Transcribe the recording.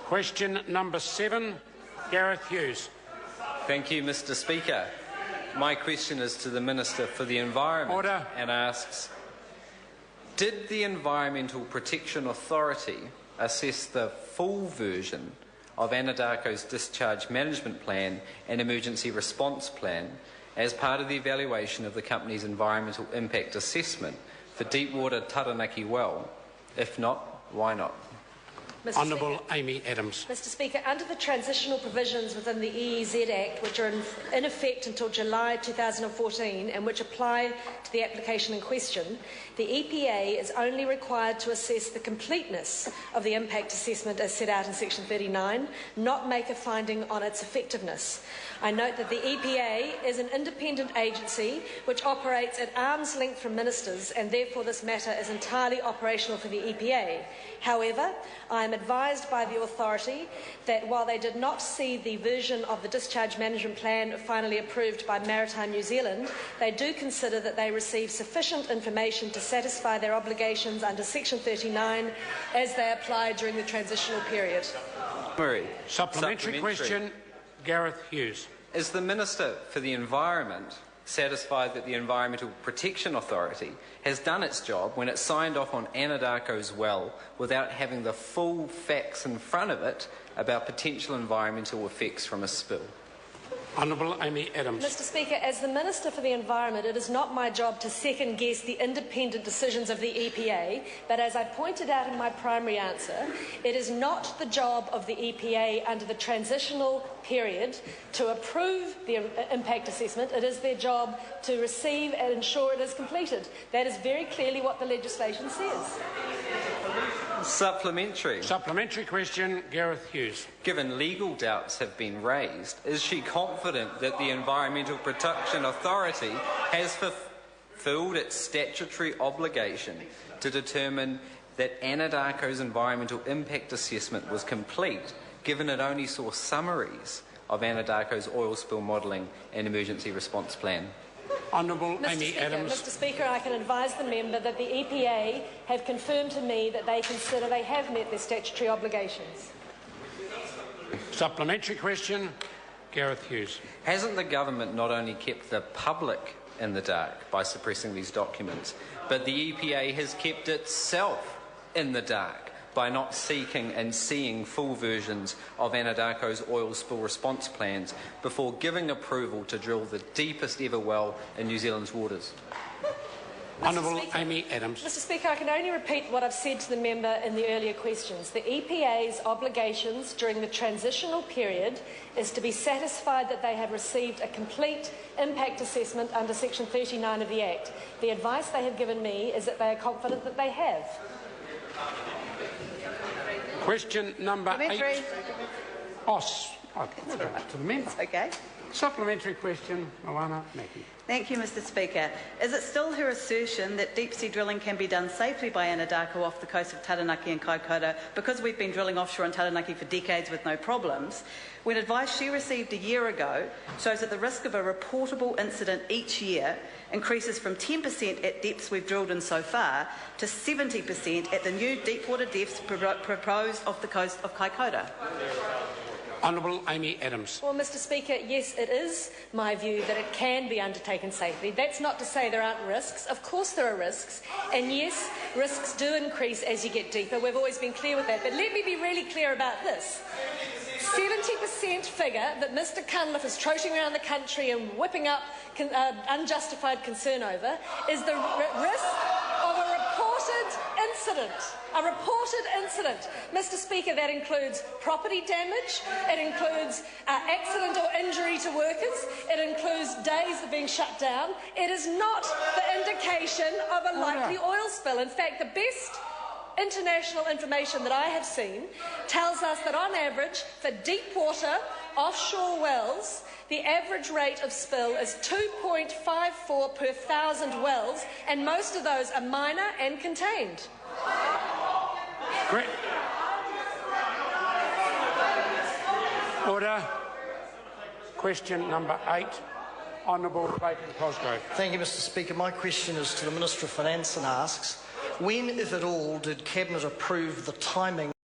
Question number 7, Gareth Hughes. Thank you, Mr. Speaker. My question is to the Minister for the Environment. Order. And asks, did the Environmental Protection Authority assess the full version of Anadarko's Discharge Management Plan and Emergency Response Plan as part of the evaluation of the company's environmental impact assessment for Deepwater Taranaki Well? If not, why not? Honourable Amy Adams. Mr. Speaker, under the transitional provisions within the EEZ Act, which are in effect until July 2014 and which apply to the application in question, the EPA is only required to assess the completeness of the impact assessment as set out in Section 39, not make a finding on its effectiveness. I note that the EPA is an independent agency which operates at arm's length from ministers, and therefore this matter is entirely operational for the EPA. However, I am advised by the authority that while they did not see the version of the Discharge Management Plan finally approved by Maritime New Zealand, they do consider that they received sufficient information to satisfy their obligations under Section 39 as they apply during the transitional period. Supplementary question, Gareth Hughes. Is the Minister for the Environment satisfied that the Environmental Protection Authority has done its job when it signed off on Anadarko's well without having the full facts in front of it about potential environmental effects from a spill? Honourable Amy Adams. Mr. Speaker, as the Minister for the Environment, it is not my job to second-guess the independent decisions of the EPA, but as I pointed out in my primary answer, it is not the job of the EPA under the transitional period to approve the impact assessment. It is their job to receive and ensure it is completed. That is very clearly what the legislation says. Supplementary. Supplementary question, Gareth Hughes. Given legal doubts have been raised, is she confident that the Environmental Protection Authority has fulfilled its statutory obligation to determine that Anadarko's environmental impact assessment was complete, given it only saw summaries of Anadarko's oil spill modelling and emergency response plan? Honourable Amy Adams. Mr. Speaker, I can advise the member that the EPA have confirmed to me that they consider they have met their statutory obligations. Supplementary question, Gareth Hughes. Hasn't the government not only kept the public in the dark by suppressing these documents, but the EPA has kept itself in the dark by not seeking and seeing full versions of Anadarko's oil spill response plans before giving approval to drill the deepest ever well in New Zealand's waters? Honourable Amy Adams. Mr. Speaker, I can only repeat what I've said to the member in the earlier questions. The EPA's obligations during the transitional period is to be satisfied that they have received a complete impact assessment under Section 39 of the Act. The advice they have given me is that they are confident that they have. Question number 8. To the member. Okay. Supplementary question, Moana Mackie. Thank you, Mr. Speaker. Is it still her assertion that deep-sea drilling can be done safely by Anadarko off the coast of Taranaki and Kaikoura because we've been drilling offshore in Taranaki for decades with no problems, when advice she received a year ago shows that the risk of a reportable incident each year increases from 10% at depths we've drilled in so far to 70% at the new deepwater depths proposed off the coast of Kaikoura? Honourable Amy Adams. Well, Mr. Speaker, yes, it is my view that it can be undertaken safely. That's not to say there aren't risks. Of course there are risks. And yes, risks do increase as you get deeper. We've always been clear with that. But let me be really clear about this. 70% figure that Mr Cunliffe is trotting around the country and whipping up unjustified concern over is the risk of a reported incident. A reported incident. Mr. Speaker, that includes property damage, it includes accident or injury to workers, it includes days of being shut down. It is not the indication of a likely oil spill. In fact, the best international information that I have seen tells us that on average for deep-water offshore wells, the average rate of spill is 2.54 per 1,000 wells, and most of those are minor and contained. Great. Order. Question number 8. Honourable Clayton Cosgrove. Thank you, Mr. Speaker. My question is to the Minister of Finance and asks, when, if at all, did Cabinet approve the timing